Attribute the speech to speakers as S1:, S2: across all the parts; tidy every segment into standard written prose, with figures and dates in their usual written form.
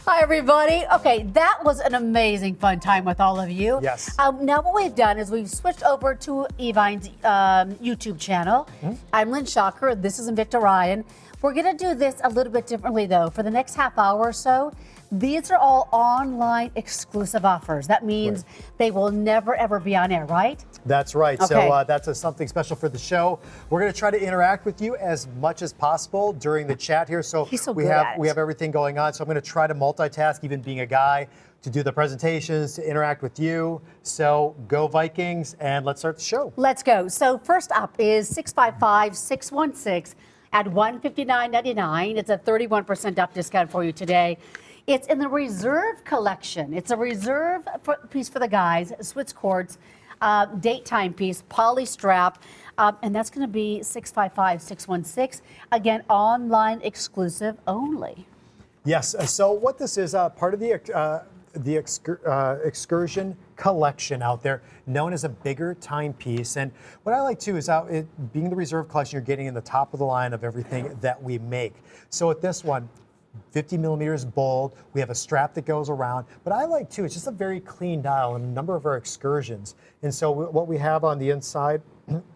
S1: Hi, everybody. Okay, that was an amazing fun time with all of you.
S2: Yes.
S1: Now what we've done is we've switched over to Evine's YouTube channel. I'm Lynn Shocker. This is Invicta Ryan. We're going to do this a little bit differently, though. For the next half hour or so, these are all online exclusive offers. That means they will never, ever be on air, right?
S2: That's right.
S1: Okay.
S2: So that's something special for the show. We're going to try to interact with you as much as possible during the chat here. So,
S1: He's so
S2: we
S1: good
S2: have
S1: at it.
S2: we have everything going on. So I'm going to try to multitask, even being a guy, to do the presentations, to interact with you. So go Vikings, and let's start the show.
S1: Let's go. So first up is 655-616 at $159.99. It's a 31% off discount for you today. It's in the Reserve collection. It's a Reserve piece for the guys, Swiss Quartz, date time piece, poly strap, and that's going to be 655-616. Again, online exclusive only.
S2: Yes. So what this is, part of the Excursion collection out there, known as a bigger timepiece. And what I like too is it being the Reserve collection, you're getting in the top of the line of everything that we make. So with this one, 50 millimeters bold, we have a strap that goes around, but I like too, it's just a very clean dial in a number of our Excursions. And so what we have on the inside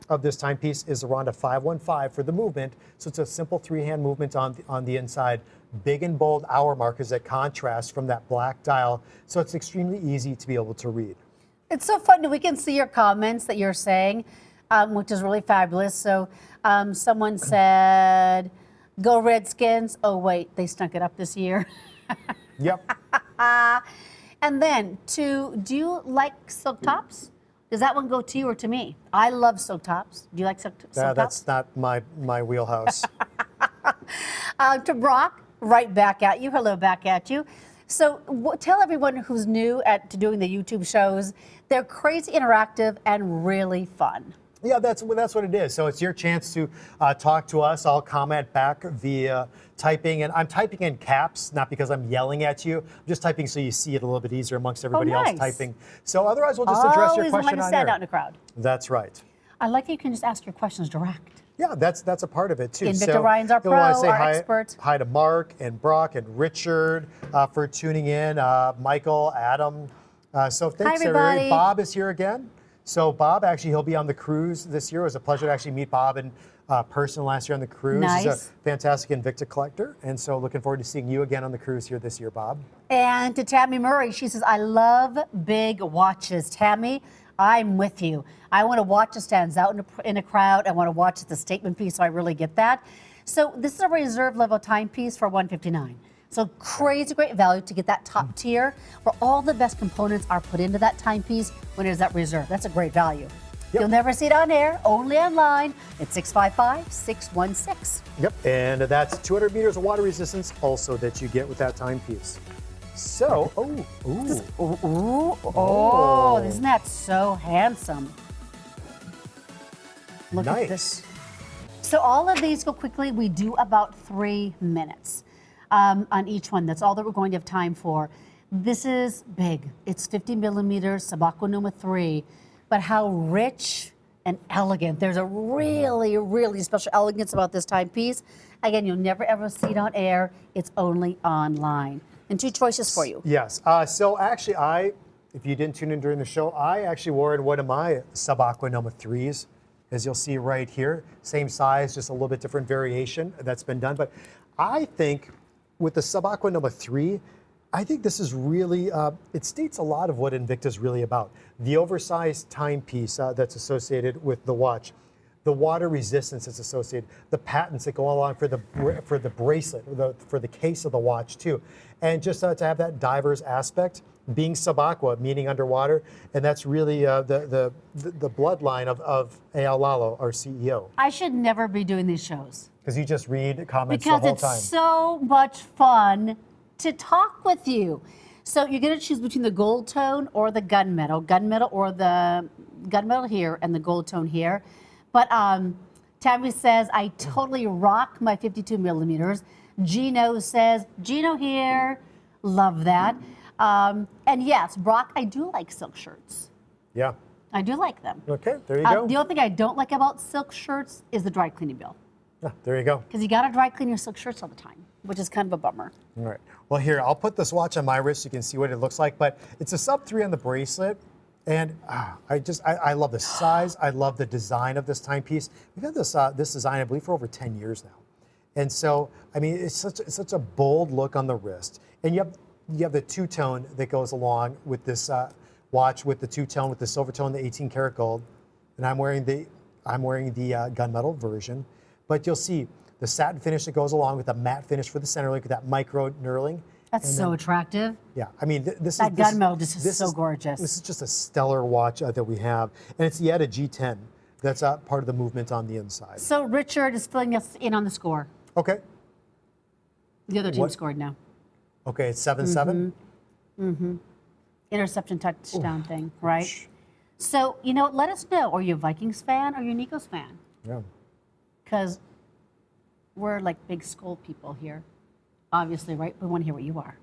S2: of this timepiece is around a 515 for the movement. So it's a simple three-hand movement on the inside. Big and bold hour markers that contrast from that black dial. So it's extremely easy to be able to read.
S1: It's so fun. We can see your comments that you're saying, which is really fabulous. So someone said, go Redskins. Oh, wait, they snuck it up this year.
S2: Yep.
S1: And then, do you like silk tops? Does that one go to you or to me? I love silk tops. Do you like silk tops?
S2: That's not my wheelhouse.
S1: To Brock, right back at you. Hello, back at you. So tell everyone who's new to doing the YouTube shows, they're crazy interactive and really fun.
S2: Yeah, that's what it is. So it's your chance to talk to us. I'll comment back via typing, and I'm typing in caps, not because I'm yelling at you. I'm just typing so you see it a little bit easier amongst everybody else typing. So otherwise, we'll just address your question
S1: to
S2: on
S1: stand
S2: air.
S1: out in a crowd.
S2: That's right.
S1: I like that you can just ask your questions direct.
S2: Yeah, that's a part of it too.
S1: Invicta Ryan's our pro, our expert.
S2: Hi to Mark and Brock and Richard for tuning in. Michael, Adam. So thanks, everybody. Bob is here again. So Bob, actually, he'll be on the cruise this year. It was a pleasure to actually meet Bob in person last year on the cruise.
S1: Nice.
S2: He's a fantastic Invicta collector. And so looking forward to seeing you again on the cruise here this year, Bob.
S1: And to Tammy Murray, she says, I love big watches. Tammy, I'm with you. I want a watch that stands out in a crowd. I want to watch the statement piece, so I really get that. So this is a Reserve level timepiece for $159. So crazy great value to get that top tier where all the best components are put into that timepiece when it is that Reserve. That's a great value. Yep. You'll never see it on air, only online at 655-616.
S2: Yep, and that's 200 meters of water resistance also that you get with that timepiece. So,
S1: isn't that so handsome? Look at this. So all of these go quickly. We do about 3 minutes on each one. That's all that we're going to have time for. This is big. It's 50 millimeters, Sabacco number 3, but how rich and elegant. There's a really, really special elegance about this timepiece. Again, you'll never ever see it on air. It's only online. And 2 choices for you.
S2: Yes. So actually, if you didn't tune in during the show, I actually wore in one of my Sabacco number 3s, as you'll see right here. Same size, just a little bit different variation that's been done. But I think with the Sabacco number 3, I think this is really, it states a lot of what Invicta is really about. The oversized timepiece that's associated with the watch, the water resistance that's associated, the patents that go along for the bracelet, for the case of the watch too. And just to have that diverse aspect, being Sabacco, meaning underwater, and that's really the bloodline of Eyal Lalo, our CEO.
S1: I should never be doing these shows.
S2: Because you just read comments the whole time.
S1: Because it's so much fun to talk with you. So you're going to choose between the gold tone or the gunmetal or the gunmetal here and the gold tone here. But Tammy says, I totally rock my 52 millimeters. Gino says, Gino here, love that. And yes, Brock, I do like silk shirts.
S2: Yeah.
S1: I do like them.
S2: Okay, there you go.
S1: The only thing I don't like about silk shirts is the dry cleaning bill.
S2: Yeah, there you go.
S1: Because you got to dry clean your silk shirts all the time. which is kind of a bummer.
S2: All right. Well, here, I'll put this watch on my wrist so you can see what it looks like, but it's a sub 3 on the bracelet. And I love the size. I love the design of this timepiece. We've had this design, I believe, for over 10 years now. And so, I mean, it's such a bold look on the wrist. And you have the two-tone that goes along with this watch, with the two-tone, with the silver tone, the 18 karat gold. And I'm wearing the gunmetal version. But you'll see the satin finish that goes along with the matte finish for the center link with that micro knurling.
S1: That's so attractive.
S2: Yeah, I mean,
S1: that gunmetal just is so gorgeous.
S2: This is just a stellar watch that we have. And it's the ETA G10. That's part of the movement on the inside.
S1: So Richard is filling us in on the score.
S2: Okay.
S1: The other team scored now.
S2: Okay, it's 7-7?
S1: Interception touchdown thing, right? So, you know, let us know. Are you a Vikings fan or are you a Nikos fan?
S2: Yeah. Because
S1: we're like big skull people here. Obviously, right? We want to hear what you are.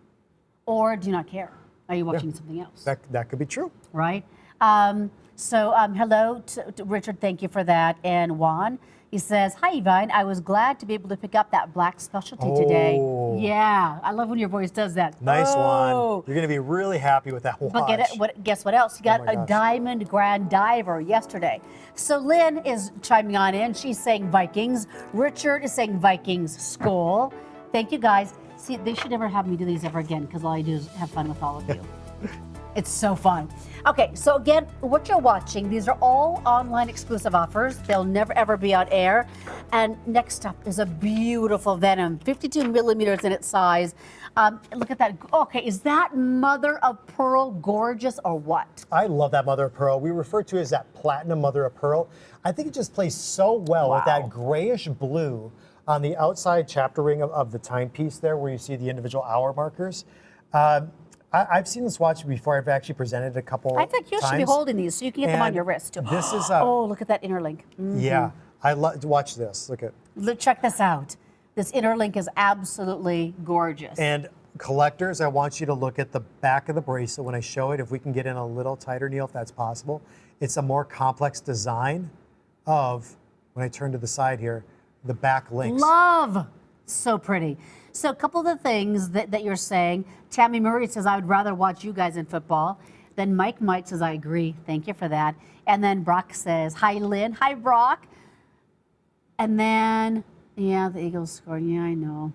S1: Or do you not care? Are you watching something else?
S2: That could be true.
S1: Right? Hello to Richard. Thank you for that. And Juan, he says, hi, Yvonne. I was glad to be able to pick up that black specialty today. Yeah. I love when your voice does that.
S2: Nice one. You're going to be really happy with that watch.
S1: But guess what else? You got a diamond grand diver yesterday. So Lynn is chiming on in. She's saying Vikings. Richard is saying Vikings skull. Thank you, guys. See, they should never have me do these ever again because all I do is have fun with all of you. It's so fun. Okay, so again, what you're watching, these are all online exclusive offers. They'll never, ever be on air. And next up is a beautiful Venom, 52 millimeters in its size. Look at that. Okay, is that mother of pearl gorgeous or what?
S2: I love that mother of pearl. We refer to it as that platinum mother of pearl. I think it just plays so well with that grayish blue on the outside chapter ring of the timepiece there where you see the individual hour markers. I've seen this watch before. I've actually presented it a couple times.
S1: I think you should be holding these so you can get them on your wrist too.
S2: This is
S1: oh, look at that interlink.
S2: Yeah, I love watch this.
S1: Check this out. This interlink is absolutely gorgeous.
S2: And collectors, I want you to look at the back of the bracelet when I show it. If we can get in a little tighter, Neil, if that's possible. It's a more complex design of, when I turn to the side here, the back links.
S1: Love. So pretty. So a couple of the things that you're saying. Tammy Murray says, I would rather watch you guys in football. Then Mike says, I agree. Thank you for that. And then Brock says, hi, Lynn. Hi, Brock. And then, yeah, the Eagles scored. Yeah, I know.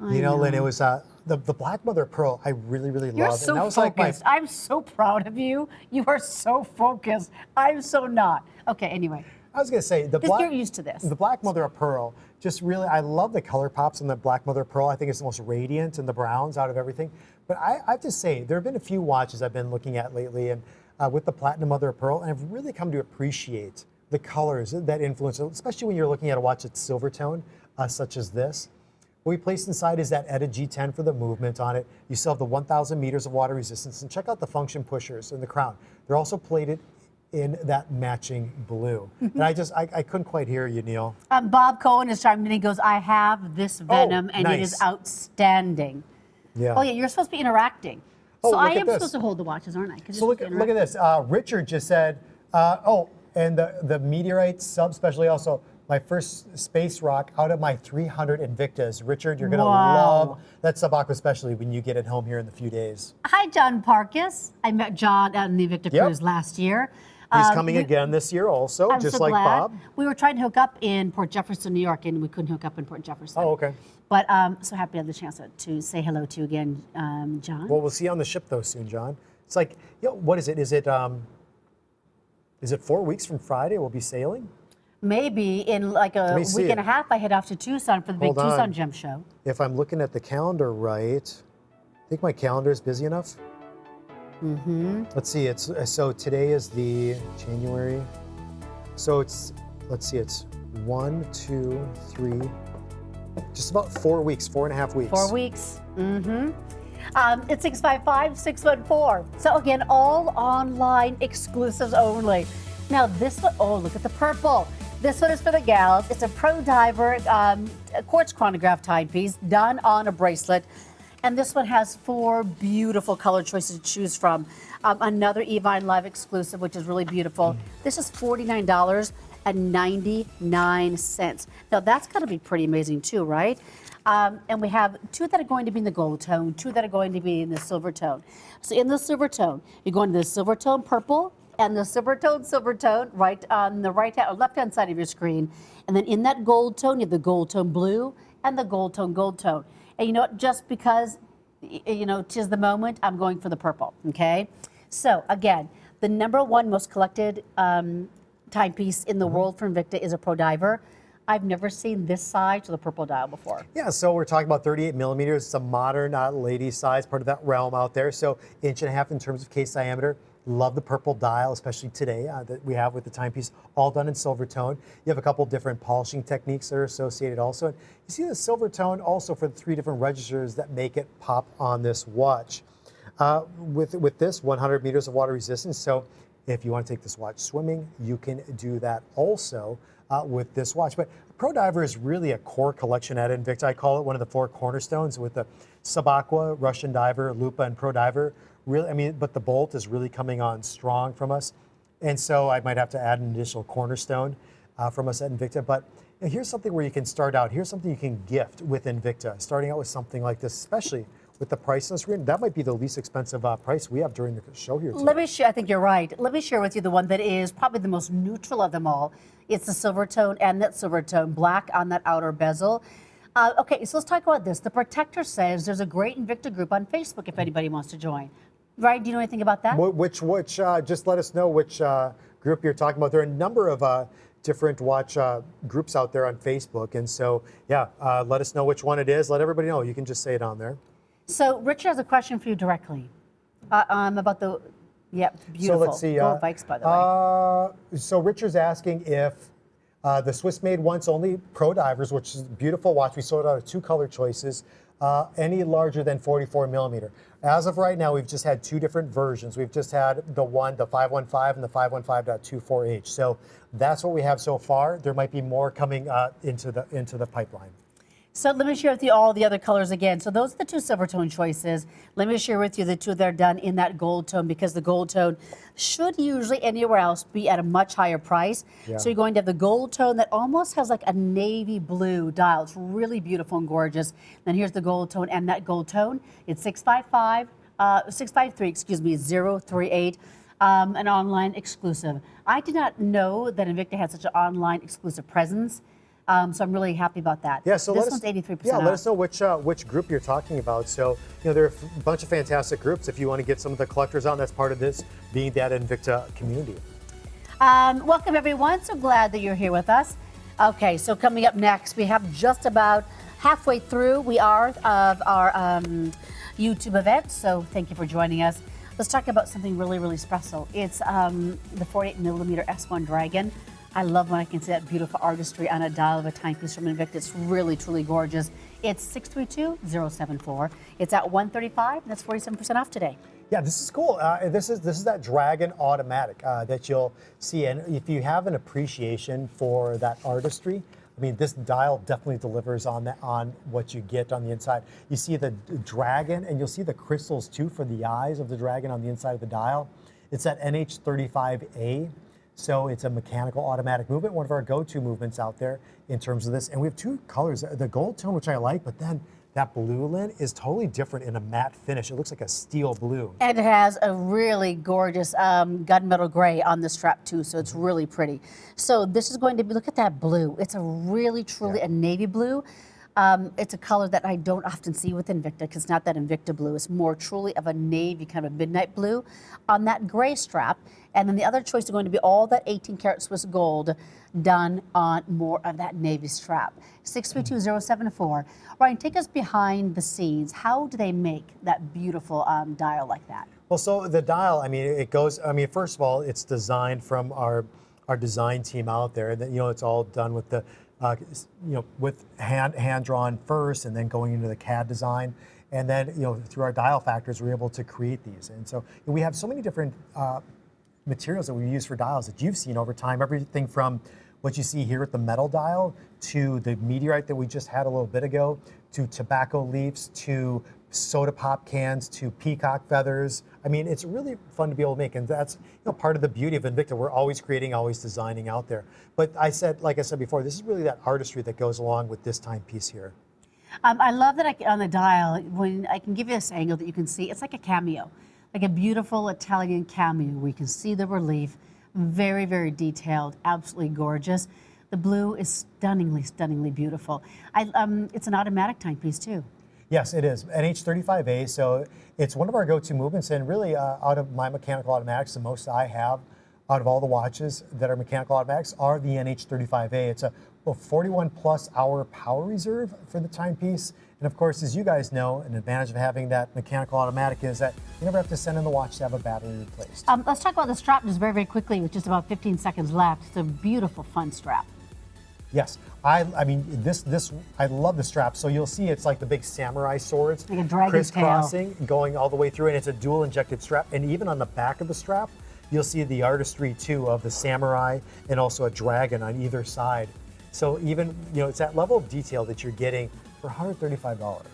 S2: You know, Lynn, it was the Black Mother of Pearl. I really, really love.
S1: You're so
S2: and that was
S1: focused. I'm so proud of you. You are so focused. I'm so not. Okay, anyway.
S2: I was going to say,
S1: you're used to this.
S2: The Black Mother of Pearl, just really, I love the color pops in the Black Mother of Pearl. I think it's the most radiant and the browns out of everything. But I have to say, there have been a few watches I've been looking at lately and with the Platinum Mother of Pearl, and I've really come to appreciate the colors that influence, especially when you're looking at a watch that's silver tone, such as this. What we placed inside is that ETA G10 for the movement on it. You still have the 1,000 meters of water resistance, and check out the function pushers in the crown. They're also plated in that matching blue. And I couldn't quite hear you, Neil.
S1: Bob Cohen is chiming in. He goes, I have this Venom, and it is outstanding.
S2: Yeah.
S1: Oh, yeah, you're supposed to be interacting. So I am supposed to hold the watches, aren't I?
S2: So look at this. Richard just said, and the Meteorite subspecialty also, my first space rock out of my 300 Invictas. Richard, you're going to love that sub-aqua specialty when you get it home here in a few days.
S1: Hi, John Parkis. I met John on the Invicta cruise last year.
S2: He's coming again this year also, just like Bob.
S1: We were trying to hook up in Port Jefferson, New York, and we couldn't hook up in Port Jefferson.
S2: Oh, okay.
S1: But so happy to have the chance to say hello to you again, John.
S2: Well, we'll see you on the ship, though, soon, John. It's like, what is it? Is it 4 weeks from Friday we'll be sailing?
S1: Maybe in like a week and a half, I head off to Tucson for the big Tucson Gem Show.
S2: If I'm looking at the calendar right, I think my calendar is busy enough. Let's see. So today is the January. So let's see. It's 1, 2, 3. Just about 4 weeks, 4.5 weeks.
S1: 4 weeks. It's 655-614. So again, all online exclusives only. Now this one, oh, look at the purple. This one is for the gals. It's a Pro Diver quartz chronograph timepiece done on a bracelet. And this one has 4 beautiful color choices to choose from. Another Evine Live exclusive, which is really beautiful. This is $49. $2.99. Now that's got to be pretty amazing too, right? And we have two that are going to be in the gold tone, two that are going to be in the silver tone. So in the silver tone, you're going to the silver tone purple and the silver tone, right on the left-hand side of your screen. And then in that gold tone, you have the gold tone blue and the gold tone. And you know what, just because, you know, 'tis the moment, I'm going for the purple, okay? So again, the #1 most collected timepiece in the world for Invicta is a Pro Diver. I've never seen this size with a purple dial before.
S2: Yeah, so we're talking about 38 millimeters. It's a modern lady size, part of that realm out there. So 1.5 inches in terms of case diameter. Love the purple dial, especially today that we have with the timepiece, all done in silver tone. You have a couple different polishing techniques that are associated also. And you see the silver tone also for the 3 different registers that make it pop on this watch. With this, 100 meters of water resistance. So if you want to take this watch swimming, you can do that also with this watch. But Pro Diver is really a core collection at Invicta. I call it one of the 4 cornerstones with the Sub-Aqua, Russian Diver, Lupa, and Pro Diver. Really, I mean, but the Bolt is really coming on strong from us. And so I might have to add an additional cornerstone from us at Invicta. But here's something where you can start out. Here's something you can gift with Invicta. Starting out with something like this, especially with the price on the screen, that might be the least expensive price we have during the show here today.
S1: Let me share, I think you're right. Let me share with you the one that is probably the most neutral of them all. It's the silver tone and that silver tone, black on that outer bezel. Okay, so let's talk about this. The Protector says there's a great Invicta group on Facebook if anybody wants to join. Right, do you know anything about that?
S2: Which just let us know which group you're talking about. There are a number of different watch groups out there on Facebook. And so, yeah, let us know which one it is. Let everybody know. You can just say it on there.
S1: So Richard has a question for you directly about the, beautiful.
S2: So let's see.
S1: Gold Vikes, by the way.
S2: So Richard's asking if the Swiss made once only Pro Divers, which is a beautiful watch. We sold out of 2 color choices, any larger than 44 millimeter. As of right now, we've just had 2 different versions. We've just had the 515 and the 515.24H. So that's what we have so far. There might be more coming into the pipeline.
S1: So let me share with you all the other colors again. So those are the 2 silver tone choices. Let me share with you the 2 that are done in that gold tone, because the gold tone should usually anywhere else be at a much higher price.
S2: Yeah.
S1: So you're going to have the gold tone that almost has like a navy blue dial. It's really beautiful and gorgeous. Then here's the gold tone and that gold tone. It's 653, 038. An online exclusive. I did not know that Invicta had such an online exclusive presence. So I'm really happy about that.
S2: Yeah, so
S1: this one's 83%.
S2: Yeah,
S1: off.
S2: let us know which group you're talking about. So, you know, there are a bunch of fantastic groups. If you want to get some of the collectors on, that's part of this being that Invicta community.
S1: Welcome everyone. So glad that you're here with us. Okay, so coming up next, we have just about halfway through of our YouTube event. So thank you for joining us. Let's talk about something really, really special. It's the 48 millimeter S1 Dragon. I love when I can see that beautiful artistry on a dial of a timepiece from Invicta. It's really, truly gorgeous. It's 632-074. It's at $135, and that's 47% off today.
S2: Yeah, this is cool. This is that Dragon automatic that you'll see. And if you have an appreciation for that artistry, I mean, this dial definitely delivers on what you get on the inside. You see the Dragon, and you'll see the crystals too for the eyes of the Dragon on the inside of the dial. It's that NH35A. So it's a mechanical automatic movement, one of our go-to movements out there in terms of this. And we have 2 colors, the gold tone, which I like, but then that blue lin is totally different in a matte finish. It looks like a steel blue.
S1: And it has a really gorgeous gunmetal gray on the strap too, so it's really pretty. So this is going to be, look at that blue. It's a really, truly a navy blue. It's a color that I don't often see with Invicta, because it's not that Invicta blue. It's more truly of a navy, kind of a midnight blue on that gray strap. And then the other choice is going to be all that 18 karat Swiss gold done on more of that navy strap. 632-074. Ryan, take us behind the scenes. How do they make that beautiful dial like that?
S2: Well, so the dial, I mean, it goes, I mean, first of all, it's designed from our design team out there. And, you know, it's all done with the, you know, with hand drawn first and then going into the CAD design. And then, you know, through our dial factors, we're able to create these. And so we have so many different materials that we use for dials that you've seen over time, everything from what you see here with the metal dial to the meteorite that we just had a little bit ago, to tobacco leaves, to soda pop cans to peacock feathers. I mean, it's really fun to be able to make, and that's part of the beauty of Invicta. We're always creating, always designing out there. But like I said before, this is really that artistry that goes along with this timepiece here.
S1: I love that on the dial, when I can give you this angle that you can see, it's like a cameo, like a beautiful Italian cameo where you can see the relief, very, very detailed, absolutely gorgeous. The blue is stunningly, stunningly beautiful. It's an automatic timepiece too.
S2: Yes, it is. NH35A, so it's one of our go-to movements, and really out of my mechanical automatics, the most I have out of all the watches that are mechanical automatics are the NH35A. It's a 41 plus hour power reserve for the timepiece. And of course, as you guys know, an advantage of having that mechanical automatic is that you never have to send in the watch to have a battery replaced.
S1: Let's talk about the strap just very, very quickly with just about 15 seconds left. It's a beautiful, fun strap.
S2: Yes, I mean I love the strap. So you'll see it's like the big samurai swords,
S1: like a dragon's
S2: crisscrossing, going all the way through, and it's a dual injected strap. And even on the back of the strap, you'll see the artistry too of the samurai and also a dragon on either side. So even it's that level of detail that you're getting for $135.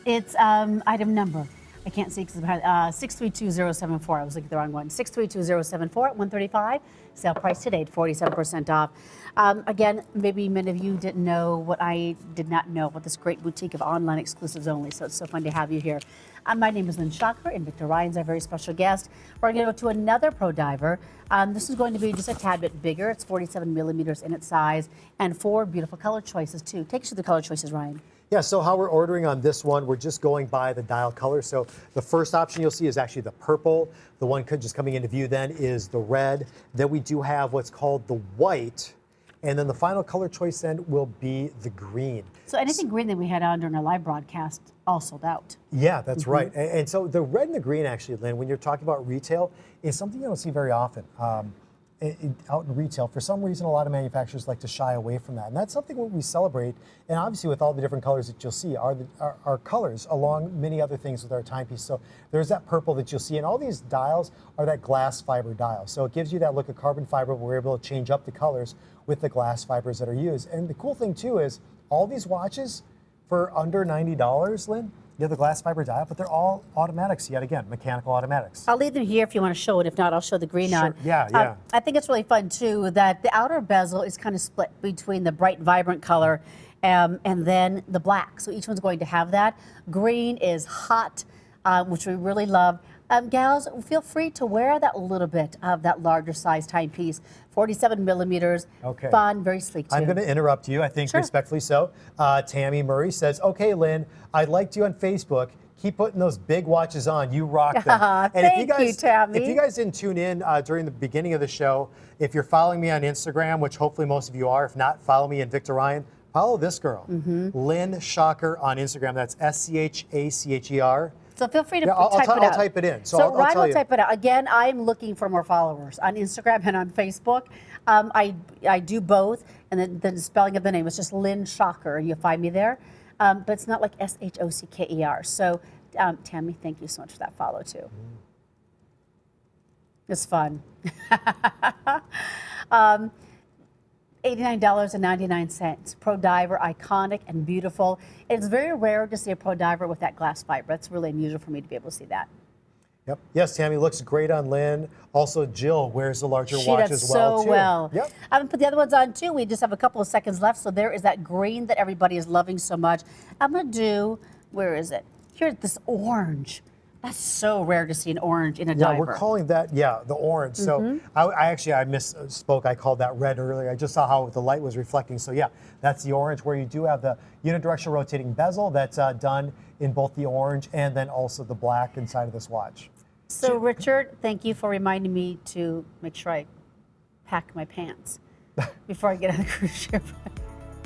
S1: It's item number. I can't see because it's behind 632074. I was looking at the wrong one. 632074 at $135. Sale price today at 47% off. Again, maybe many of you didn't know what I did not know about this great boutique of online exclusives only. So it's so fun to have you here. My name is Lynn Shocker, and Invicta Ryan's our very special guest. We're going to go to another Pro Diver. This is going to be just a tad bit bigger. It's 47 millimeters in its size, and 4 beautiful color choices too. Take us to the color choices, Ryan.
S2: Yeah, so how we're ordering on this one, we're just going by the dial color. So the first option you'll see is actually the purple. The one just coming into view then is the red. Then we do have what's called the white. And then the final color choice then will be the green.
S1: So anything green that we had on during our live broadcast, all sold out.
S2: Yeah, that's right. And so the red and the green actually, Lynn, when you're talking about retail, is something you don't see very often. Out in retail, for some reason, a lot of manufacturers like to shy away from that, and that's something that we celebrate. And obviously, with all the different colors that you'll see, are colors along many other things with our timepiece. So there's that purple that you'll see, and all these dials are that glass fiber dial. So it gives you that look of carbon fiber. We're able to change up the colors with the glass fibers that are used. And the cool thing too is all these watches for under $90, Lynn. You have the glass fiber dial, but they're all automatics yet again, mechanical automatics.
S1: I'll leave them here if you want to show it. If not, I'll show the green on.
S2: Yeah.
S1: I think it's really fun too that the outer bezel is kind of split between the bright, vibrant color and then the black. So each one's going to have that. Green is hot, which we really love. Gals, feel free to wear that little bit of that larger size timepiece. 47 millimeters,
S2: okay.
S1: Fun, very sleek too.
S2: I'm going to interrupt you, I think respectfully so. Tammy Murray says, okay, Lynn, I liked you on Facebook. Keep putting those big watches on. You rock them. And
S1: Thank you, Tammy.
S2: If you guys didn't tune in during the beginning of the show, if you're following me on Instagram, which hopefully most of you are, if not, follow me, Invicta Ryan. Follow this girl, Lynn Shocker on Instagram. That's SCHACHER.
S1: So feel free to
S2: type it out. I'll type it in.
S1: So Ryan will type it out. Again, I'm looking for more followers on Instagram and on Facebook. I do both, and then the spelling of the name is just Lynn Shocker, and you'll find me there. But it's not like SHOCKER. So Tammy, thank you so much for that follow too. It's fun. $89.99. Pro Diver, iconic and beautiful. It's very rare to see a Pro Diver with that glass fiber. That's really unusual for me to be able to see that.
S2: Yep. Yes, Tammy looks great on Lynn. Also, Jill wears the larger watch as well, too.
S1: So well.
S2: Yep.
S1: I'm gonna put the other ones on too. We just have a couple of seconds left. So there is that green that everybody is loving so much. I'm gonna do, where is it? Here's this orange. That's so rare to see an orange in a diver.
S2: Yeah, we're calling that, the orange. So I misspoke. I called that red earlier. I just saw how the light was reflecting. So yeah, that's the orange, where you do have the unidirectional rotating bezel that's done in both the orange and then also the black inside of this watch.
S1: So Richard, thank you for reminding me to make sure I pack my pants before I get on the cruise ship.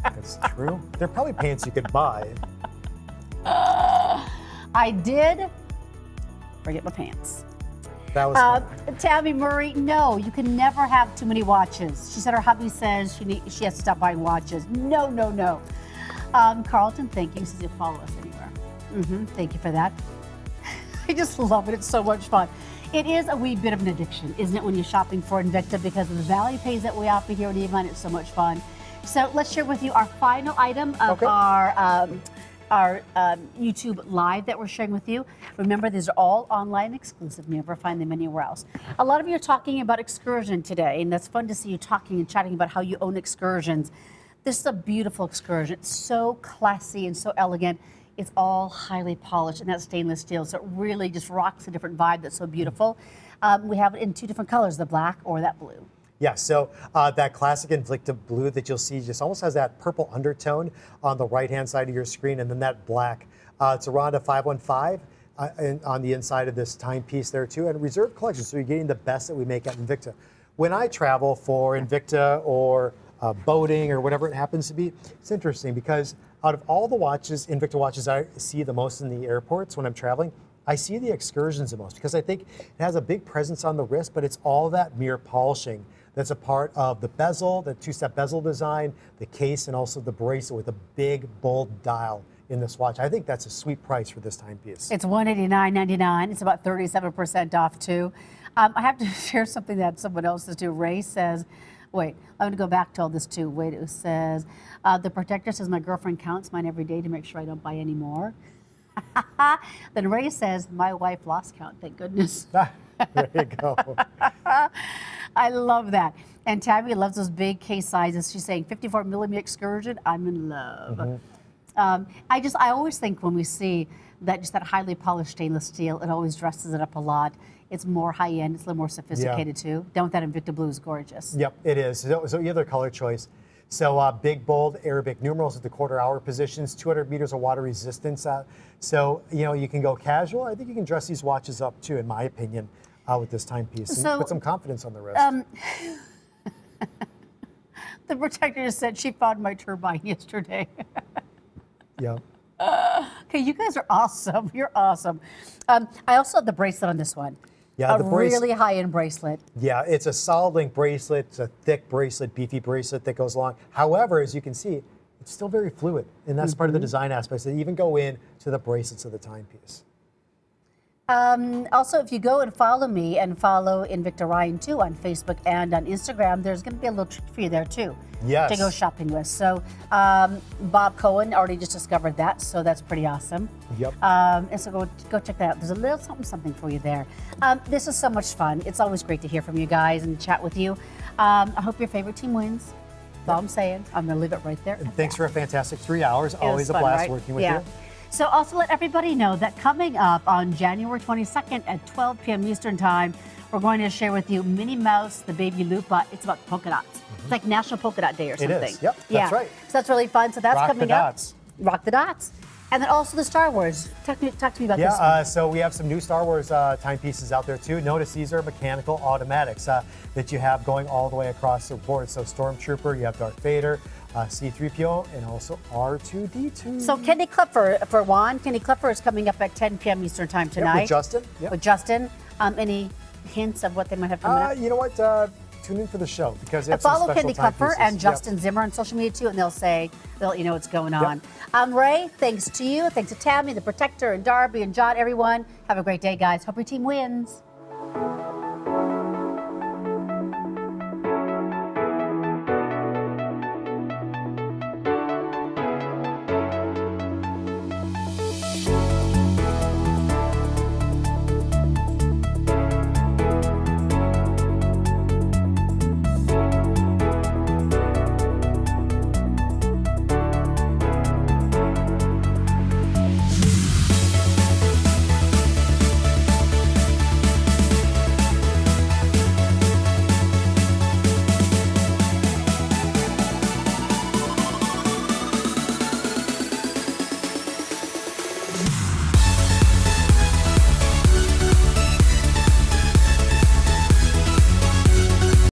S2: That's true. They're probably pants you could buy.
S1: I did forget my pants.
S2: That was fun.
S1: Tammy Murray, no, you can never have too many watches. She said her hubby says she has to stop buying watches. No, no, no. Carlton, thank you. He says you'll follow us anywhere. Thank you for that. I just love it. It's so much fun. It is a wee bit of an addiction, isn't it, when you're shopping for Invicta, because of the value pays that we offer here at Avon. It's so much fun. So let's share with you our final item of our our YouTube live that we're sharing with you. Remember, these are all online exclusive. You never find them anywhere else. A lot of you are talking about Excursion today, and that's fun to see you talking and chatting about how you own Excursions. This is a beautiful Excursion. It's so classy and so elegant. It's all highly polished, and that's stainless steel, so it really just rocks a different vibe that's so beautiful. We have it in 2 different colors, the black or that blue.
S2: Yeah, so that classic Invicta blue that you'll see just almost has that purple undertone on the right-hand side of your screen, and then that black. It's around a 515 on the inside of this timepiece there too, and reserve collection, so you're getting the best that we make at Invicta. When I travel for Invicta or boating or whatever it happens to be, it's interesting because out of all the watches, Invicta watches I see the most in the airports when I'm traveling, I see the Excursions the most because I think it has a big presence on the wrist, but it's all that mirror polishing that's a part of the bezel, the 2-step bezel design, the case, and also the bracelet with a big, bold dial in this watch. I think that's a sweet price for this timepiece.
S1: It's $189.99. It's about 37% off too. I have to share something that someone else does too. Ray says, wait, I'm gonna go back to all this too. Wait, it says, the protector says my girlfriend counts mine every day to make sure I don't buy any more. Then Ray says, my wife lost count, thank goodness.
S2: There you go.
S1: I love that. And Tabby loves those big case sizes. She's saying 54 millimeter Excursion, I'm in love. I always think when we see that just that highly polished stainless steel, it always dresses it up a lot. It's more high end, it's a little more sophisticated too. Don't that Invicta blue is gorgeous.
S2: Yep, it is. So you have the color choice. So big, bold Arabic numerals at the quarter-hour positions, 200 meters of water resistance. So, you know, you can go casual. I think you can dress these watches up too, in my opinion, with this timepiece. And
S1: So,
S2: put some confidence on the wrist.
S1: The protector just said she found my turbine yesterday.
S2: Yeah.
S1: Okay, you guys are awesome. You're awesome. I also have the bracelet on this one.
S2: Yeah,
S1: a really high-end bracelet.
S2: Yeah, it's a solid link bracelet. It's a thick bracelet, beefy bracelet that goes along. However, as you can see, it's still very fluid, and that's part of the design aspects that even go in to the bracelets of the timepiece.
S1: Also, if you go and follow me and follow Invicta Ryan too on Facebook and on Instagram, there's going to be a little treat for you there too.
S2: Yes.
S1: To go shopping with. So Bob Cohen already just discovered that, so that's pretty awesome.
S2: Yep.
S1: And so go check that out. There's a little something for you there. This is so much fun. It's always great to hear from you guys and chat with you. I hope your favorite team wins. That's all I'm saying. I'm going to leave it right there.
S2: And thanks for a fantastic 3 hours. Always a
S1: fun,
S2: blast
S1: right?
S2: working with you.
S1: So also let everybody know that coming up on January 22nd at 12 p.m. Eastern Time, we're going to share with you Minnie Mouse, the Baby Lupa. It's about polka dots. It's like National Polka Dot Day or something.
S2: It is. Yep, that's right.
S1: So that's really fun. So that's
S2: Rock
S1: coming
S2: the
S1: up.
S2: dots.
S1: Rock the dots. And then also the Star Wars. Talk to me about this one.
S2: Yeah, so we have some new Star Wars timepieces out there too. Notice these are mechanical automatics that you have going all the way across the board. So Stormtrooper, you have Darth Vader, C-3PO, and also R2-D2.
S1: So Kenny Klepper, for Juan, Kenny Klepper is coming up at 10 p.m. Eastern Time tonight.
S2: With Justin. Yep.
S1: With Justin. Any hints of what they might have coming up?
S2: You know what? Tune in for the show because they have
S1: follow
S2: some special
S1: Kenny Klepper
S2: timepieces.
S1: and Justin Zimmer on social media too, and they'll let you know what's going on. Ray, thanks to you, thanks to Tammy, the Protector, and Darby, and John, everyone. Have a great day, guys. Hope your team wins.